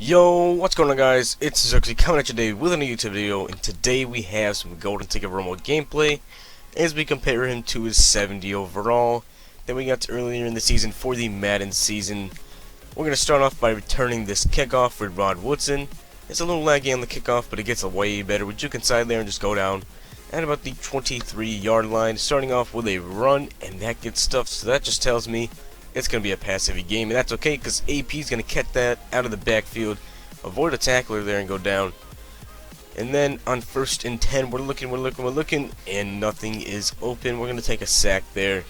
Yo, what's going on, guys? It's Zuxi coming at you today with a new YouTube video, and today we have some Golden Ticket Romo gameplay as we compare him to his 70 overall that we got earlier in the season for the Madden season. We're going to start off by returning this kickoff with Rod Woodson. It's a little laggy on the kickoff, but it gets way better. We juke inside there and just go down at about the 23-yard line, starting off with a run, and that gets stuffed, so that just tells me it's going to be a pass-heavy game, and that's okay because AP is going to catch that out of the backfield, avoid a tackler there, and go down. And then on 1st and 10, we're looking, and nothing is open. We're going to take a sack there.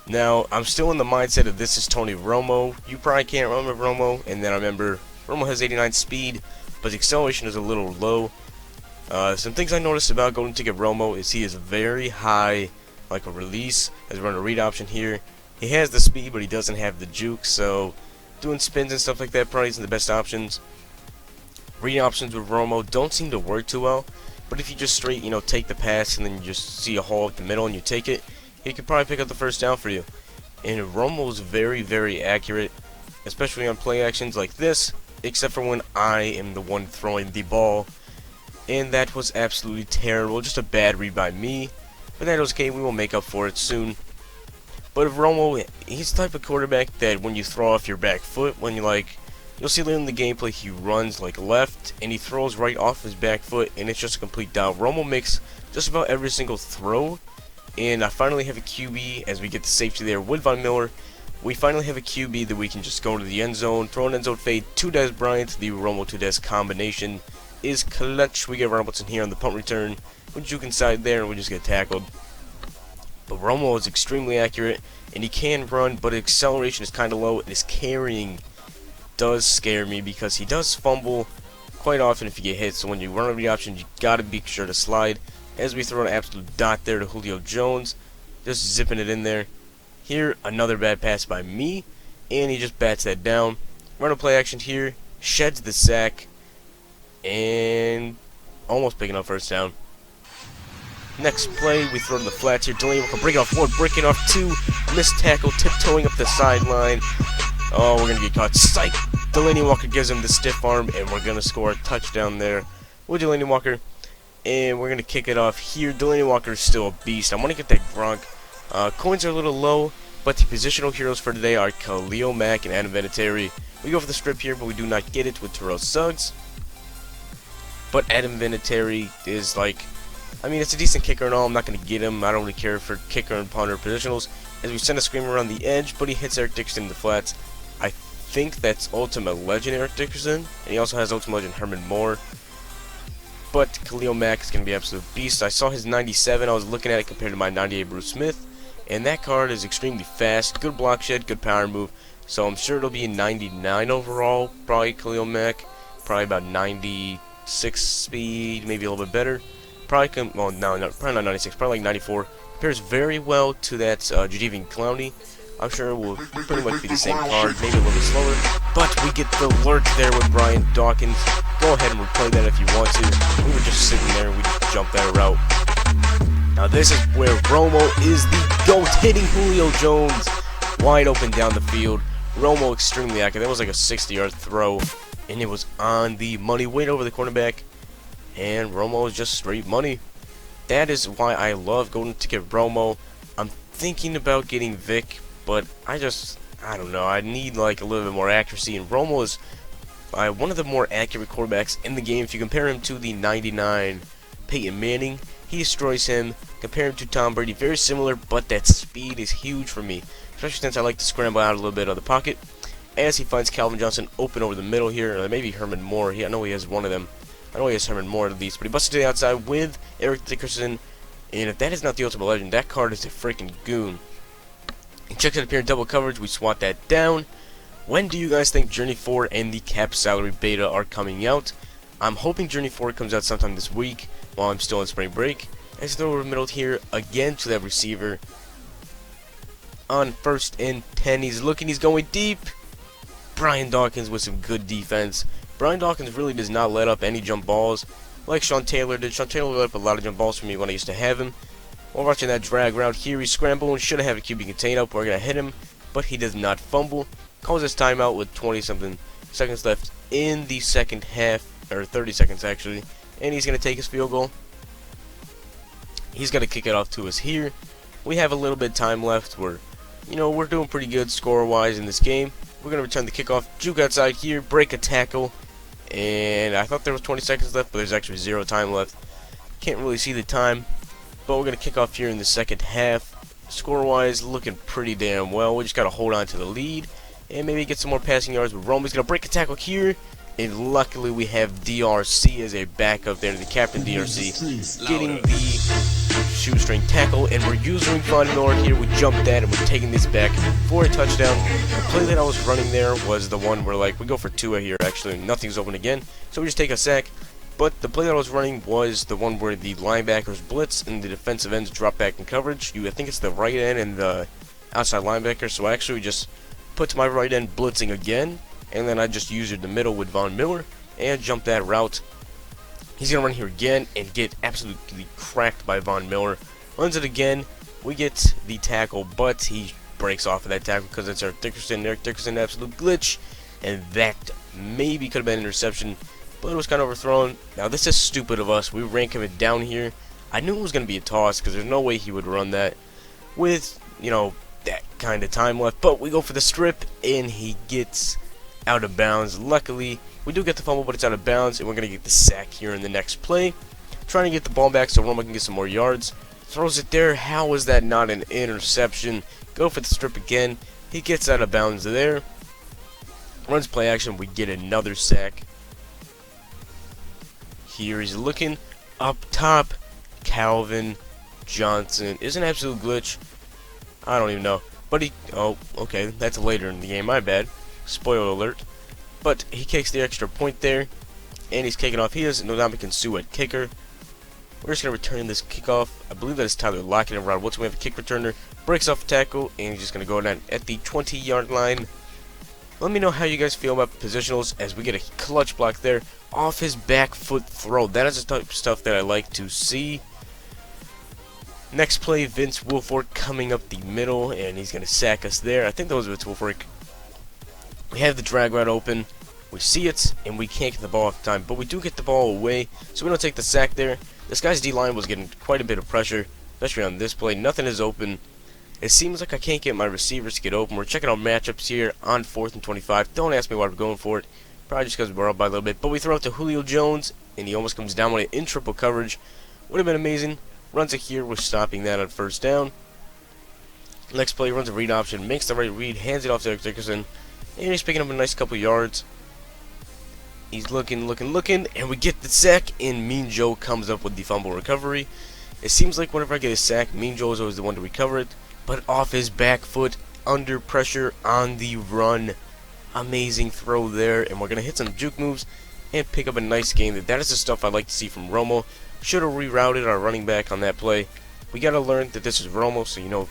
Now, I'm still in the mindset of this is Tony Romo. You probably can't remember Romo, and then I remember Romo has 89 speed, but the acceleration is a little low. Some things I noticed about Golden Ticket Romo is he is very high, like a release, as we're on a read option here. He has the speed, but he doesn't have the juke, so doing spins and stuff like that probably isn't the best options. Reading options with Romo don't seem to work too well, but if you just straight, take the pass and then you just see a hole at the middle and you take it, he could probably pick up the first down for you. And Romo's very, very accurate, especially on play actions like this, except for when I am the one throwing the ball. And that was absolutely terrible, just a bad read by me, but that was okay, we will make up for it soon. But if Romo, he's the type of quarterback that when you throw off your back foot, when you'll see later in the gameplay, he runs left, and he throws right off his back foot, and it's just a complete down. Romo makes just about every single throw, and I finally have a QB, as we get the safety there with Von Miller. We finally have a QB that we can just go to the end zone, throw an end zone fade to Des Bryant. The Romo to Des combination is clutch. We get Robertson here on the punt return. We juke inside there, and we just get tackled. But Romo is extremely accurate, and he can run, but his acceleration is kind of low, and his carrying does scare me because he does fumble quite often if you get hit. So when you run over the option, you gotta be sure to slide. As we throw an absolute dot there to Julio Jones, just zipping it in there. Here, another bad pass by me, and he just bats that down. Run a play action here, sheds the sack, and almost picking up first down. Next play, we throw to the flats here. Delaney Walker breaking off one, breaking off two, missed tackle, tiptoeing up the sideline. Oh, we're gonna get caught. Psych! Delaney Walker gives him the stiff arm, and we're gonna score a touchdown there with Delaney Walker. And we're gonna kick it off here. Delaney Walker is still a beast. I want to get that Gronk. Coins are a little low, but the positional heroes for today are Khalil Mack and Adam Vinatieri. We go for the strip here, but we do not get it with Terrell Suggs. But Adam Vinatieri is it's a decent kicker and all. I'm not going to get him. I don't really care for kicker and punter positionals. As we send a screamer around the edge, but he hits Eric Dickerson in the flats. I think that's Ultimate Legend Eric Dickerson, and he also has Ultimate Legend Herman Moore. But Khalil Mack is going to be an absolute beast. I saw his 97. I was looking at it compared to my 98 Bruce Smith, and that card is extremely fast. Good block shed, good power move. So I'm sure it'll be a 99 overall, probably Khalil Mack. Probably about 96 speed, maybe a little bit better. Probably probably not 96, probably like 94. Compares very well to that Jadavian Clowney. I'm sure it will pretty much be the same card, maybe a little bit slower. But we get the lurk there with Brian Dawkins. Go ahead and replay that if you want to. We were just sitting there, we just jumped that route. Now this is where Romo is the GOAT, hitting Julio Jones wide open down the field. Romo extremely accurate. That was like a 60-yard throw, and it was on the money, way over the cornerback. And Romo is just straight money. That is why I love Golden Ticket Romo. I'm thinking about getting Vic, but I don't know. I need a little bit more accuracy. And Romo is one of the more accurate quarterbacks in the game. If you compare him to the 99 Peyton Manning, he destroys him. Compare him to Tom Brady, very similar, but that speed is huge for me, especially since I like to scramble out a little bit of the pocket. As he finds Calvin Johnson open over the middle here, or maybe Herman Moore. I know he has one of them. I know he has Herman Moore at least, but he busted to the outside with Eric Dickerson. And if that is not the Ultimate Legend, that card is a freaking goon. He checks it up here in double coverage. We swat that down. When do you guys think Journey 4 and the cap salary beta are coming out? I'm hoping Journey 4 comes out sometime this week while I'm still on spring break. Let's throw over the middle here again to that receiver. On 1st and 10, he's going deep. Brian Dawkins with some good defense. Brian Dawkins really does not let up any jump balls like Sean Taylor did. Sean Taylor let up a lot of jump balls for me when I used to have him. While watching that drag route here, he's scrambling. Should have had a QB contain up. We're going to hit him, but he does not fumble. Calls his timeout with 20-something seconds left in the second half, or 30 seconds actually, and he's going to take his field goal. He's going to kick it off to us here. We have a little bit of time left. We're doing pretty good score-wise in this game. We're going to return the kickoff, juke outside here, break a tackle, and I thought there was 20 seconds left, but there's actually 0 time left. Can't really see the time, but we're going to kick off here in the second half. Score-wise, looking pretty damn well. We just got to hold on to the lead and maybe get some more passing yards. But Romo's going to break a tackle here, and luckily we have DRC as a backup there, the captain DRC, getting the shoestring tackle, and we're using Von Miller here. We jumped that, and we're taking this back for a touchdown. The play that I was running there was the one where, like, we go for 2 here, actually, and nothing's open again, so we just take a sack. But the play that I was running was the one where the linebackers blitz and the defensive ends drop back in coverage. I think it's the right end and the outside linebacker, so I actually just put to my right end blitzing again, and then I just used the middle with Von Miller and jump that route. He's going to run here again and get absolutely cracked by Von Miller. Runs it again. We get the tackle, but he breaks off of that tackle because it's Eric Dickerson. Eric Dickerson, absolute glitch. And that maybe could have been an interception, but it was kind of overthrown. Now, this is stupid of us. We rank him down here. I knew it was going to be a toss because there's no way he would run that with, that kind of time left. But we go for the strip, and he gets out of bounds. Luckily, we do get the fumble, but it's out of bounds, and we're going to get the sack here in the next play. Trying to get the ball back so Romo can get some more yards. Throws it there. How is that not an interception? Go for the strip again. He gets out of bounds there. Runs play action. We get another sack. Here he's looking up top. Calvin Johnson is an absolute glitch. I don't even know. But oh, okay, that's later in the game. My bad. Spoiler alert. But he kicks the extra point there, and he's kicking off. He has Nodambi Sue at kicker. We're just going to return this kickoff. I believe that is Tyler Lockett and Rod Woodson. We have a kick returner. Breaks off a tackle, and he's just going to go down at the 20-yard line. Let me know how you guys feel about positionals as we get a clutch block there off his back foot throw. That is the type of stuff that I like to see. Next play, Vince Wilfork coming up the middle, and he's going to sack us there. I think that was Vince Wilfork. We have the drag route open. We see it, and we can't get the ball off time, but we do get the ball away, so we don't take the sack there. This guy's D-line was getting quite a bit of pressure, especially on this play. Nothing is open. It seems like I can't get my receivers to get open. We're checking out matchups here on 4th and 25. Don't ask me why we're going for it. Probably just because we're up by a little bit. But we throw it to Julio Jones, and he almost comes down with it in triple coverage. Would have been amazing. Runs it here. We're stopping that on first down. Next play, runs a read option, makes the right read, hands it off to Eric Dickerson, and he's picking up a nice couple yards. He's looking, and we get the sack, and Mean Joe comes up with the fumble recovery. It seems like whenever I get a sack, Mean Joe is always the one to recover it, but off his back foot, under pressure, on the run. Amazing throw there, and we're going to hit some juke moves and pick up a nice gain. That is the stuff I like to see from Romo. Should have rerouted our running back on that play. We got to learn that this is Romo, so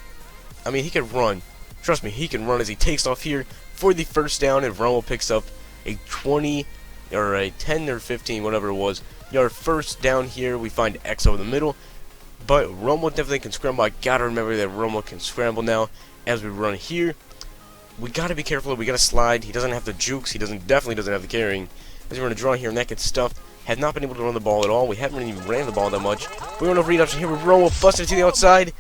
I mean, he can run. Trust me, he can run as he takes off here for the first down, and Romo picks up a 20 or a 10 or 15, whatever it was, yard first down here. We find X over the middle, but Romo definitely can scramble. I gotta remember that Romo can scramble now as we run here. We gotta be careful. We gotta slide. He doesn't have the jukes. He definitely doesn't have the carrying. As we're gonna draw here, and that gets stuffed. Have not been able to run the ball at all. We haven't even ran the ball that much. We run a read option here with Romo, busted to the outside.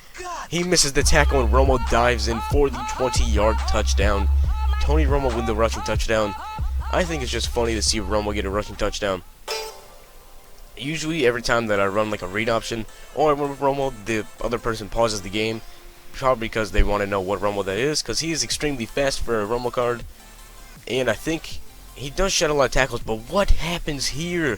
He misses the tackle, and Romo dives in for the 20-yard touchdown. Tony Romo with the rushing touchdown. I think it's just funny to see Romo get a rushing touchdown. Usually, every time that I run like a read option, or I run with Romo, the other person pauses the game, probably because they want to know what Romo that is, because he is extremely fast for a Romo card, and I think he does shed a lot of tackles, but what happens here?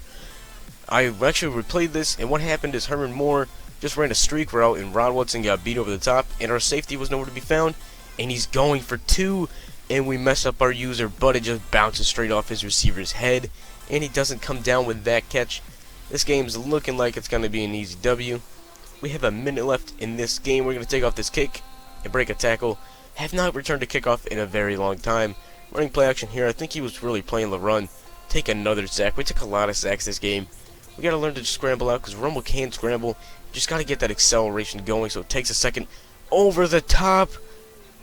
I actually replayed this, and what happened is Herman Moore just ran a streak route, and Rod Woodson got beat over the top, and our safety was nowhere to be found, and he's going for 2, and we mess up our user, but it just bounces straight off his receiver's head, and he doesn't come down with that catch. This game's looking like it's going to be an easy W. We have a minute left in this game. We're going to take off this kick and break a tackle. Have not returned a kickoff in a very long time. Running play action here. I think he was really playing the run. Take another sack. We took a lot of sacks this game. We got to learn to scramble out because Romo can scramble. Just got to get that acceleration going, so it takes a second. Over the top,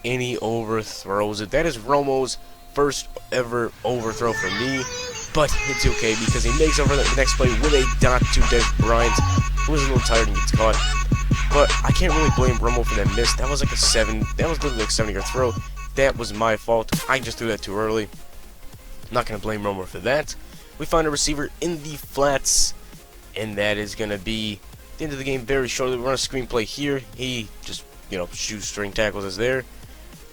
and he overthrows it. That is Romo's first ever overthrow for me. but it's okay because he makes over the next play with a dot to Des Bryant, who was a little tired and gets caught. But I can't really blame Romo for that miss. That was like a 7. That was literally like 70-yard throw. That was my fault. I just threw that too early. I'm not going to blame Romo for that. We find a receiver in the flats, and that is going to be the end of the game very shortly. We run a screenplay here. He just, shoestring tackles us there.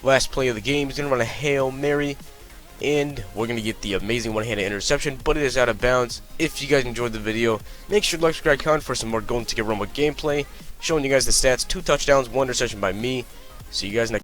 Last play of the game, he's going to run a Hail Mary, and we're going to get the amazing one-handed interception, but it is out of bounds. If you guys enjoyed the video, make sure to like, subscribe, comment for some more Golden Ticket Romo gameplay, showing you guys the stats: 2 touchdowns, 1 interception by me. See you guys next